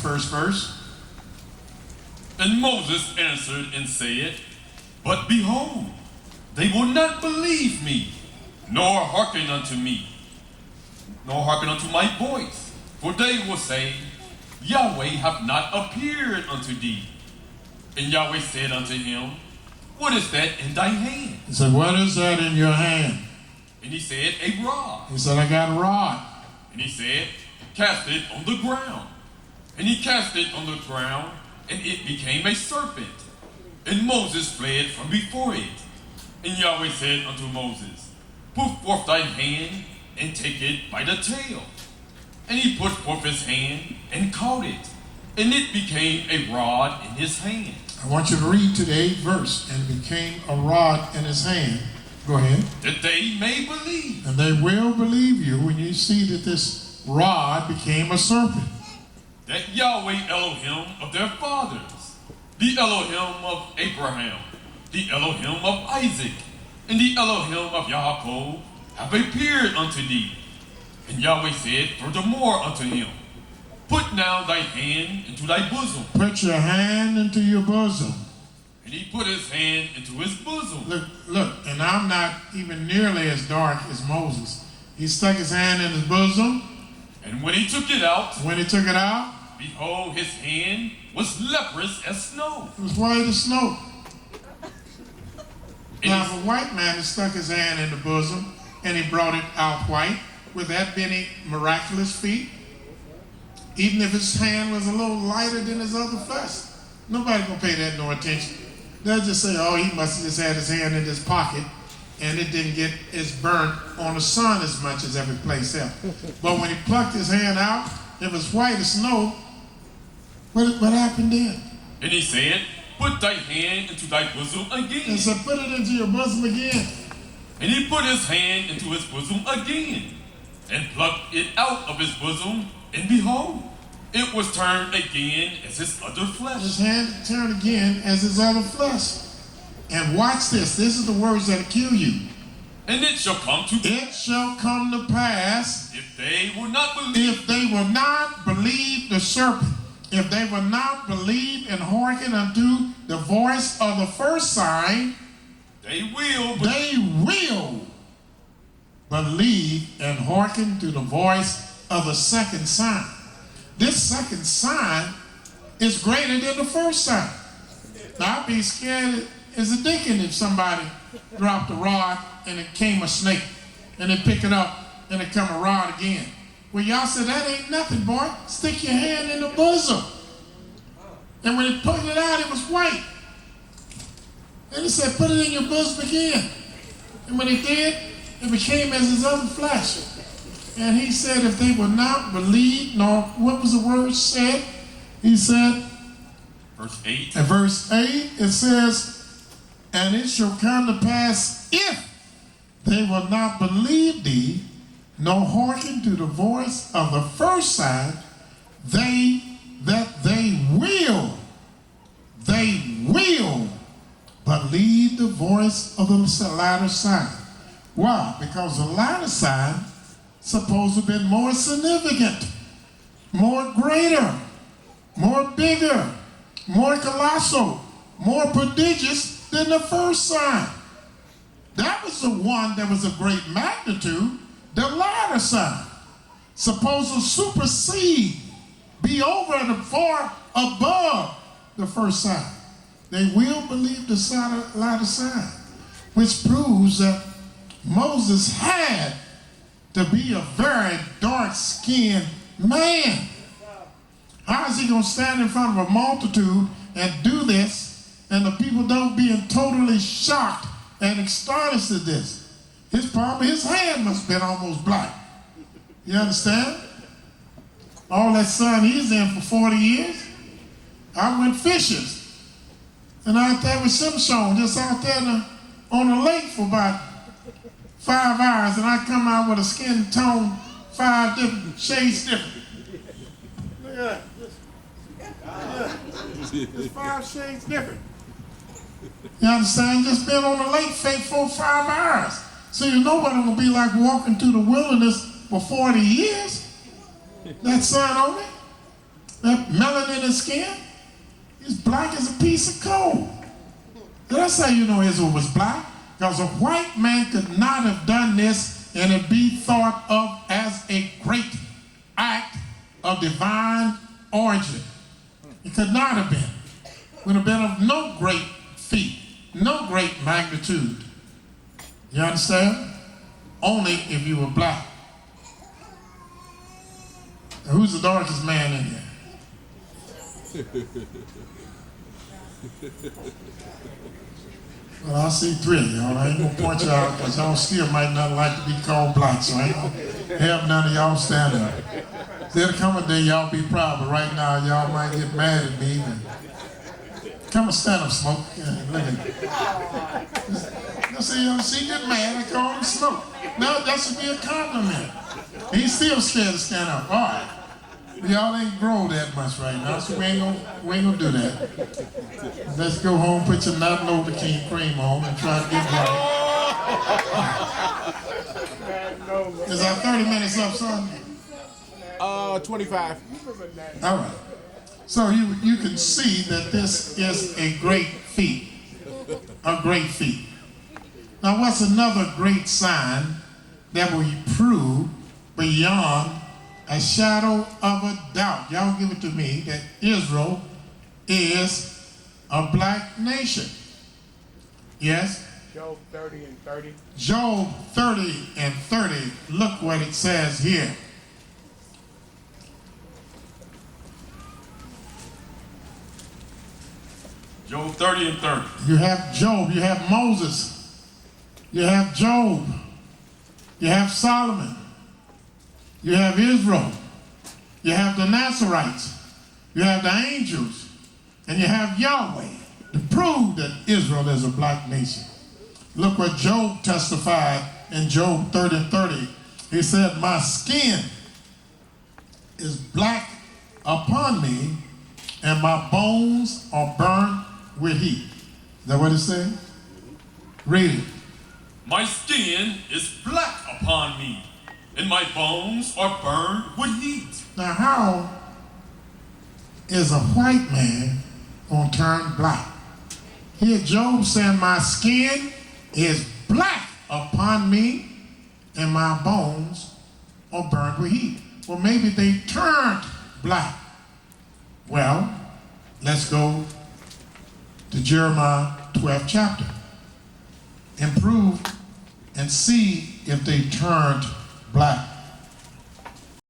first verse. And Moses answered and said, But behold, they will not believe me, nor hearken unto me, nor hearken unto my voice. For they will say, Yahweh hath not appeared unto thee. And Yahweh said unto him, What is that in thy hand? He said, what is that in your hand? And he said, A rod. He said, I got a rod. And he said, Cast it on the ground. And he cast it on the ground, and it became a serpent. And Moses fled from before it. And Yahweh said unto Moses, Put forth thine hand, and take it by the tail. And he put forth his hand, and caught it, and it became a rod in his hand. I want you to read to the 8th verse. And it became a rod in his hand. Go ahead. That they may believe. And they will believe you when you see that this rod became a serpent. That Yahweh Elohim of their fathers, the Elohim of Abraham, the Elohim of Isaac, and the Elohim of Yaakov have appeared unto thee. And Yahweh said furthermore unto him, Put now thy hand into thy bosom. Put your hand into your bosom. And he put his hand into his bosom. Look, and I'm not even nearly as dark as Moses. He stuck his hand in his bosom. And when he took it out, behold, his hand was leprous as snow. It was white as snow. Now, if a white man had stuck his hand in the bosom and he brought it out white, would that be any miraculous feat? Even if his hand was a little lighter than his other flesh, nobody gonna pay that no attention. They'll just say, oh, he must have just had his hand in his pocket and it didn't get as burnt on the sun as much as every place else. But when he plucked his hand out, it was white as snow. What happened then? And he said, Put thy hand into thy bosom again. And so put it into your bosom again. And he put his hand into his bosom again, and plucked it out of his bosom, and behold, it was turned again as his other flesh. His hand turned again as his other flesh. And watch this. This is the words that kill you. And it shall come to pass if they will not believe. If they will not believe the serpent. If they will not believe and hearken unto the voice of the first sign, they will believe and hearken to the voice of the second sign. This second sign is greater than the first sign. Now, I'd be scared as a deacon if somebody dropped a rod and it came a snake, and they pick it up and it come a rod again. Well, y'all said, that ain't nothing, boy. Stick your hand in the bosom. And when it pulled it out, it was white. And he said, put it in your bosom again. And when he did, it became as his other flesh. And he said, if they will not believe, nor, what was the word said? He said, verse 8. In verse 8, it says, and it shall come to pass, if they will not believe thee, nor hearken to the voice of the first sign, they will believe the voice of the latter sign. Why? Because the latter sign supposed to have been more significant, more greater, more bigger, more colossal, more prodigious than the first sign. That was the one that was of great magnitude. The latter sign supposed to supersede, be over and far above the first sign. They will believe the latter sign, which proves that Moses had to be a very dark-skinned man. How is he going to stand in front of a multitude and do this, and the people don't be totally shocked and astonished at this? His hand must have been almost black. You understand? All that sun he's in for 40 years. I went fishing. And out there with Simpson, just out there on the lake for about 5 hours, and I come out with a skin tone 5 different shades different. Look at that. Just 5 shades different. You understand? Just been on the lake for 4 or 5 hours. So you know what it will be like walking through the wilderness for 40 years? That sun on me. That melanin in his skin is black as a piece of coal. That's how you know Israel was black. Because a white man could not have done this and it be thought of as a great act of divine origin. It could not have been. It would have been of no great feat, no great magnitude. You understand? Only if you were black. Now, who's the darkest man in here? Well, I see three of y'all. I ain't gonna point you out because y'all still might not like to be called black, so I ain't gonna have none of y'all stand up. There'll come a day y'all be proud, but right now y'all might get mad at me. Come and stand up, Smoke. Yeah, look at you. See, get mad. I call him Smoke. No, that should be a compliment. He's still scared to stand up. All right. Y'all ain't grown that much right now, so we ain't gonna do that. Let's go home, put your not Novocaine cream on, and try to get right. Is our 30 minutes up, son? 25. All right. So you can see that this is a great feat. A great feat. Now, what's another great sign that will prove beyond a shadow of a doubt? Y'all give it to me that Israel is a black nation. Yes? Job 30 and 30. Job 30 and 30. Look what it says here. Job 30 and 30. You have Job, you have Moses, you have Job, you have Solomon, you have Israel, you have the Nazarites, you have the angels, and you have Yahweh to prove that Israel is a black nation. Look what Job testified in Job 30 and 30. He said, my skin is black upon me, and my bones are burned with heat. Is that what it says? Read it. My skin is black upon me, and my bones are burned with heat. Now, how is a white man going to turn black? Here, Job saying, my skin is black upon me, and my bones are burned with heat. Well, maybe they turned black. Well, let's go to Jeremiah 12th chapter and prove and see if they turned black.